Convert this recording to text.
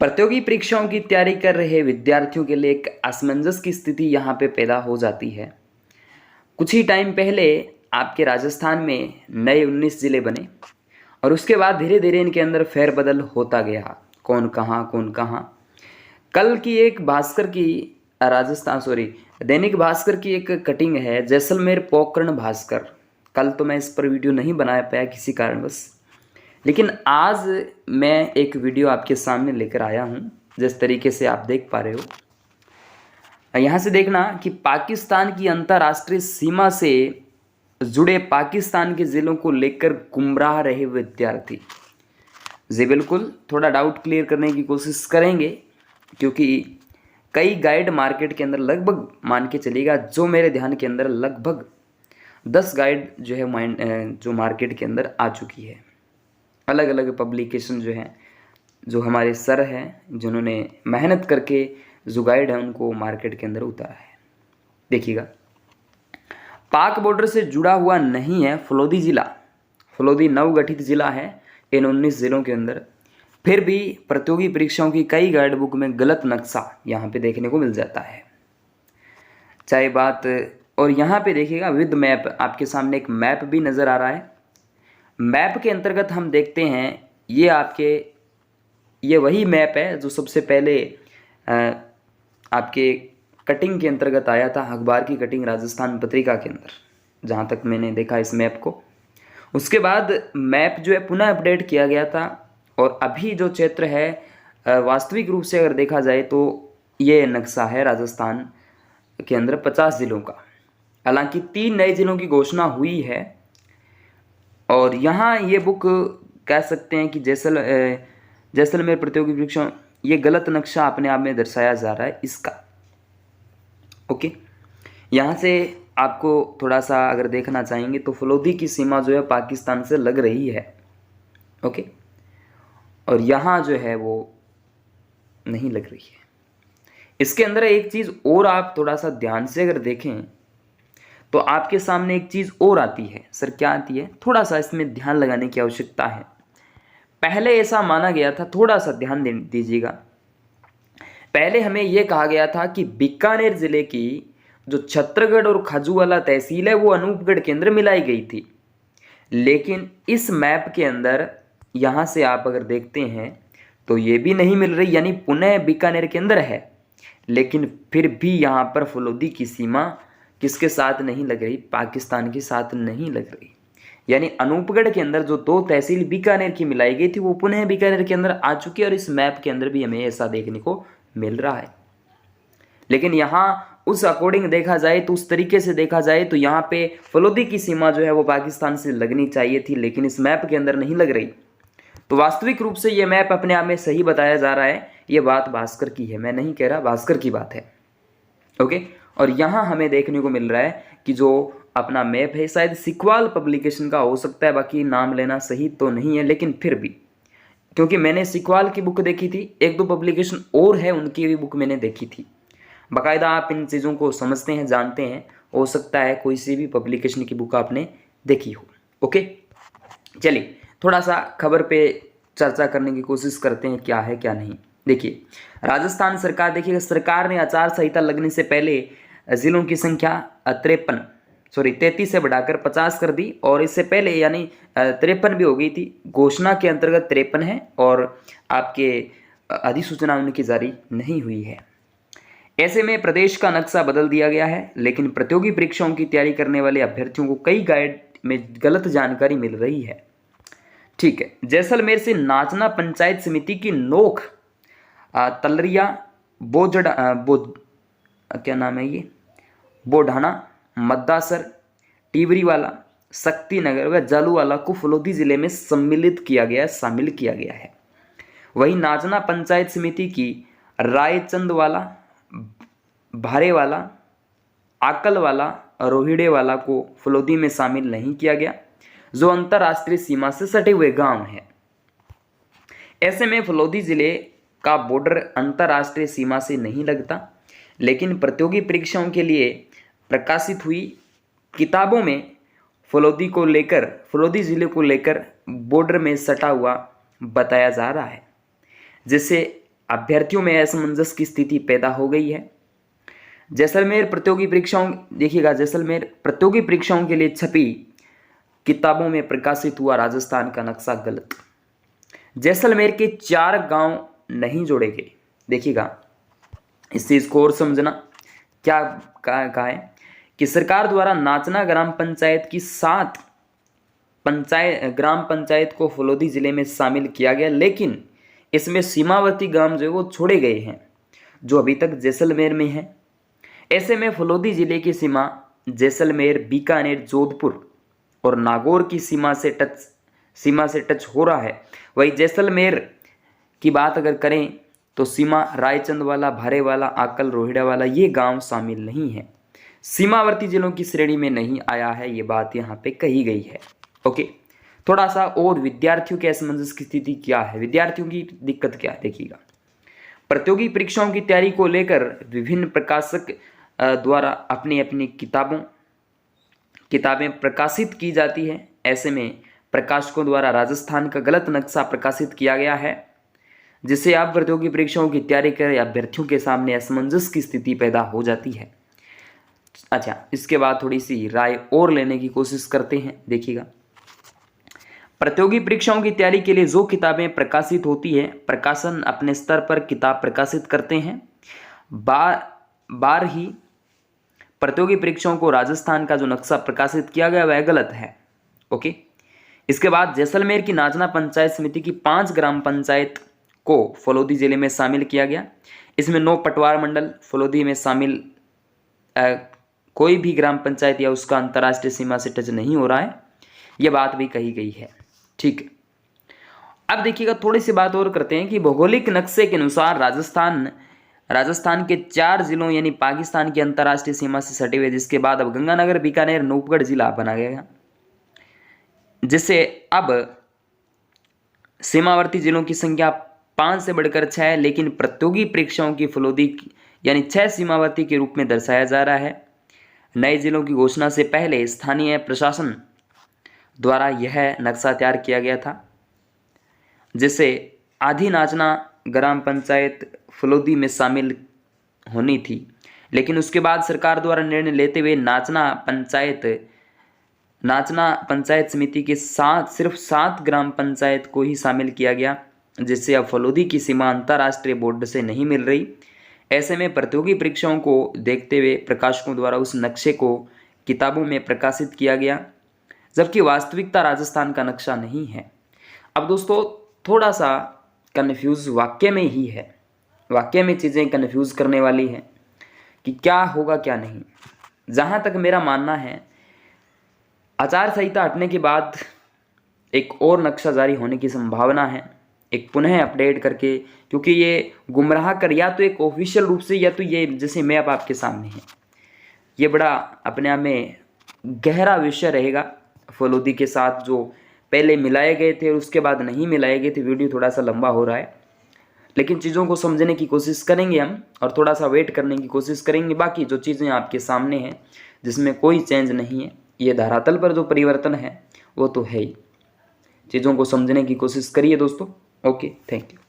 प्रतियोगी परीक्षाओं की तैयारी कर रहे विद्यार्थियों के लिए एक असमंजस की स्थिति यहाँ पे पैदा हो जाती है। कुछ ही टाइम पहले आपके राजस्थान में नए 19 ज़िले बने और उसके बाद धीरे धीरे इनके अंदर फेरबदल होता गया, कौन कहाँ। कल की एक भास्कर की दैनिक भास्कर की एक कटिंग है, जैसलमेर पोकरण भास्कर। कल तो मैं इस पर वीडियो नहीं बना पाया किसी कारणवश, लेकिन आज मैं एक वीडियो आपके सामने लेकर आया हूँ। जिस तरीके से आप देख पा रहे हो, यहाँ से देखना कि पाकिस्तान की अंतर्राष्ट्रीय सीमा से जुड़े पाकिस्तान के ज़िलों को लेकर गुमराह रहे विद्यार्थी। जी बिल्कुल, थोड़ा डाउट क्लियर करने की कोशिश करेंगे, क्योंकि कई गाइड मार्केट के अंदर लगभग मान के चलिएगा, जो मेरे ध्यान के अंदर लगभग 10 गाइड जो है जो मार्केट के अंदर आ चुकी है। अलग अलग पब्लिकेशन जो हैं, जो हमारे सर हैं जिन्होंने मेहनत करके जो गाइड है उनको मार्केट के अंदर उतारा है। देखिएगा, पाक बॉर्डर से जुड़ा हुआ नहीं है फलोदी ज़िला। फलोदी नवगठित ज़िला है इन 19 ज़िलों के अंदर। फिर भी प्रतियोगी परीक्षाओं की कई गाइड बुक में गलत नक्शा यहाँ पे देखने को मिल जाता है। चाहे बात, और यहाँ पे देखिएगा विद मैप, आपके सामने एक मैप भी नज़र आ रहा है। मैप के अंतर्गत हम देखते हैं ये वही मैप है जो सबसे पहले आपके कटिंग के अंतर्गत आया था, अखबार की कटिंग राजस्थान पत्रिका के अंदर, जहाँ तक मैंने देखा इस मैप को। उसके बाद मैप जो है पुनः अपडेट किया गया था, और अभी जो क्षेत्र है वास्तविक रूप से अगर देखा जाए तो ये नक्शा है राजस्थान के अंदर 50 ज़िलों का। हालांकि 3 नए ज़िलों की घोषणा हुई है, और यहाँ ये बुक कह सकते हैं कि जैसलमेर प्रतियोगी परीक्षा, ये गलत नक्शा अपने आप में दर्शाया जा रहा है इसका। ओके, यहाँ से आपको थोड़ा सा अगर देखना चाहेंगे तो फलोदी की सीमा जो है पाकिस्तान से लग रही है। ओके, और यहाँ जो है वो नहीं लग रही है। इसके अंदर एक चीज़ और आप थोड़ा सा ध्यान से अगर देखें तो आपके सामने एक चीज़ और आती है। सर क्या आती है? थोड़ा सा इसमें ध्यान लगाने की आवश्यकता है। पहले ऐसा माना गया था, थोड़ा सा ध्यान दीजिएगा। पहले हमें यह कहा गया था कि बीकानेर जिले की जो छत्तरगढ़ और खजूवाला तहसील है वो अनूपगढ़ के अंदर मिलाई गई थी, लेकिन इस मैप के अंदर यहाँ से आप अगर देखते हैं तो ये भी नहीं मिल रही, यानी पुनः बीकानेर के अंदर है, लेकिन फिर भी यहाँ पर फलोदी की सीमा किसके साथ नहीं लग रही? पाकिस्तान के साथ नहीं लग रही। यानी अनूपगढ़ के अंदर जो 2 तहसील बीकानेर की मिलाई गई थी वो पुनः बीकानेर के अंदर आ चुकी है, और इस मैप के अंदर भी हमें ऐसा देखने को मिल रहा है। लेकिन यहाँ उस अकॉर्डिंग देखा जाए तो, उस तरीके से देखा जाए तो यहाँ पे फलोदी की सीमा जो है वो पाकिस्तान से लगनी चाहिए थी, लेकिन इस मैप के अंदर नहीं लग रही। तो वास्तविक रूप से ये मैप अपने आप में सही बताया जा रहा है। ये बात भास्कर की है, मैं नहीं कह रहा, भास्कर की बात है। ओके, और यहाँ हमें देखने को मिल रहा है कि जो अपना मैप है शायद सिक्वाल पब्लिकेशन का हो सकता है, बाकी नाम लेना सही तो नहीं है, लेकिन फिर भी क्योंकि मैंने सिक्वाल की बुक देखी थी, 1-2 पब्लिकेशन और है उनकी भी बुक मैंने देखी थी। बाकायदा आप इन चीज़ों को समझते हैं, जानते हैं, हो सकता है कोई सी भी पब्लिकेशन की बुक आपने देखी हो। ओके, चलिए थोड़ा सा खबर पे चर्चा करने की कोशिश करते हैं, क्या है क्या नहीं। देखिए, राजस्थान सरकार, देखिएगा सरकार ने आचार संहिता लगने से पहले ज़िलों की संख्या 33 से बढ़ाकर 50 कर दी, और इससे पहले यानी 53 भी हो गई थी। घोषणा के अंतर्गत 53 है, और आपके अधिसूचना उनकी जारी नहीं हुई है। ऐसे में प्रदेश का नक्शा बदल दिया गया है, लेकिन प्रतियोगी परीक्षाओं की तैयारी करने वाले अभ्यर्थियों को कई गाइड में गलत जानकारी मिल रही है। ठीक है, जैसलमेर से नाचना पंचायत समिति की नोख, तलरिया, क्या नाम है ये, बोढाना, मद्दासर, टिबरीवाला, शक्तिनगर व जालूवाला को फलोदी जिले में शामिल किया गया है। वहीं नाचना पंचायत समिति की रायचंदवाला, भारेवाला, आकलवाला, रोहिड़ेवाला को फलोदी में शामिल नहीं किया गया, जो अंतर्राष्ट्रीय सीमा से सटे हुए गांव हैं। ऐसे में फलोदी जिले का बॉर्डर अंतर्राष्ट्रीय सीमा से नहीं लगता, लेकिन प्रतियोगी परीक्षाओं के लिए प्रकाशित हुई किताबों में फलोदी जिले को लेकर बॉर्डर में सटा हुआ बताया जा रहा है, जिससे अभ्यर्थियों में असमंजस की स्थिति पैदा हो गई है। जैसलमेर प्रतियोगी परीक्षाओं, देखिएगा, जैसलमेर प्रतियोगी परीक्षाओं के लिए छपी किताबों में प्रकाशित हुआ राजस्थान का नक्शा गलत। जैसलमेर के 4 गांव नहीं जोड़े गए। देखिएगा, इस चीज को और समझना। क्या कहा है कि सरकार द्वारा नाचना ग्राम पंचायत की 7 ग्राम पंचायत को फलोदी जिले में शामिल किया गया, लेकिन इसमें सीमावर्ती ग्राम जो है वो छोड़े गए हैं, जो अभी तक जैसलमेर में है। ऐसे में फलोदी जिले की सीमा जैसलमेर, बीकानेर, जोधपुर और नागौर की सीमा से टच हो रहा है। वही जैसलमेर की बात अगर करें तो सीमा रायचंदवाला, भारेवाला, आकल, रोहिड़ावाला ये गांव शामिल नहीं है, सीमावर्ती जिलों की श्रेणी में नहीं आया है, ये बात यहाँ पे कही गई है। ओके, थोड़ा सा और विद्यार्थियों के असमंजस की स्थिति क्या है, विद्यार्थियों की दिक्कत क्या है, देखिएगा। प्रतियोगी परीक्षाओं की तैयारी को लेकर विभिन्न प्रकाशक द्वारा अपनी अपनी किताबें प्रकाशित की जाती है। ऐसे में प्रकाशकों द्वारा राजस्थान का गलत नक्शा प्रकाशित किया गया है, जिससे आप प्रतियोगी परीक्षाओं की तैयारी करें अभ्यर्थियों के सामने असमंजस की स्थिति पैदा हो जाती है। अच्छा, इसके बाद थोड़ी सी राय और लेने की कोशिश करते हैं। देखिएगा, प्रतियोगी परीक्षाओं की तैयारी के लिए जो किताबें प्रकाशित होती है, प्रकाशन अपने स्तर पर किताब प्रकाशित करते हैं। बार ही प्रतियोगी परीक्षाओं को राजस्थान का जो नक्शा प्रकाशित किया गया वह गलत है। ओके, इसके बाद जैसलमेर की नाचना पंचायत समिति की 5 ग्राम पंचायत को फलोदी जिले में शामिल किया गया। इसमें 9 पटवार मंडल, फलोदी में शामिल कोई भी ग्राम पंचायत या उसका अंतर्राष्ट्रीय सीमा से टच नहीं हो रहा है, यह बात भी कही गई है। ठीक है, अब देखिएगा, थोड़ी सी बात और करते हैं कि भौगोलिक नक्शे के अनुसार राजस्थान के 4 जिलों यानी पाकिस्तान की अंतर्राष्ट्रीय सीमा से सटे हुए, जिसके बाद अब गंगानगर, बीकानेर, नूपगढ़ जिला बना गया, जिससे अब सीमावर्ती जिलों की संख्या 5 से बढ़कर 6 है, लेकिन प्रतियोगी परीक्षाओं की फलोदी यानी 6 सीमावर्ती के रूप में दर्शाया जा रहा है। नए जिलों की घोषणा से पहले स्थानीय प्रशासन द्वारा यह नक्शा तैयार किया गया था, जिससे आधी नाचना ग्राम पंचायत फलोदी में शामिल होनी थी, लेकिन उसके बाद सरकार द्वारा निर्णय लेते हुए नाचना पंचायत समिति के साथ सिर्फ 7 ग्राम पंचायत को ही शामिल किया गया, जिससे अब फलोदी की सीमा अंतर्राष्ट्रीय बोर्ड से नहीं मिल रही। ऐसे में प्रतियोगी परीक्षाओं को देखते हुए प्रकाशकों द्वारा उस नक्शे को किताबों में प्रकाशित किया गया, जबकि वास्तविकता राजस्थान का नक्शा नहीं है। अब दोस्तों, थोड़ा सा कन्फ्यूज वाक्य में ही है, वाक्य में चीज़ें कन्फ्यूज करने वाली है कि क्या होगा क्या नहीं। जहाँ तक मेरा मानना है, आचार संहिता हटने के बाद एक और नक्शा जारी होने की संभावना है, एक पुनः अपडेट करके, क्योंकि ये गुमराह कर या तो एक ऑफिशियल रूप से या तो ये जैसे मैप आपके सामने है, ये बड़ा अपने आप में गहरा विषय रहेगा। फलोदी के साथ जो पहले मिलाए गए थे और उसके बाद नहीं मिलाए गए थे, वीडियो थोड़ा सा लंबा हो रहा है, लेकिन चीज़ों को समझने की कोशिश करेंगे हम और थोड़ा सा वेट करने की कोशिश करेंगे। बाकी जो चीज़ें आपके सामने हैं जिसमें कोई चेंज नहीं है, ये धरातल पर जो परिवर्तन है वो तो है ही। चीज़ों को समझने की कोशिश करिए दोस्तों। Okay, thank you.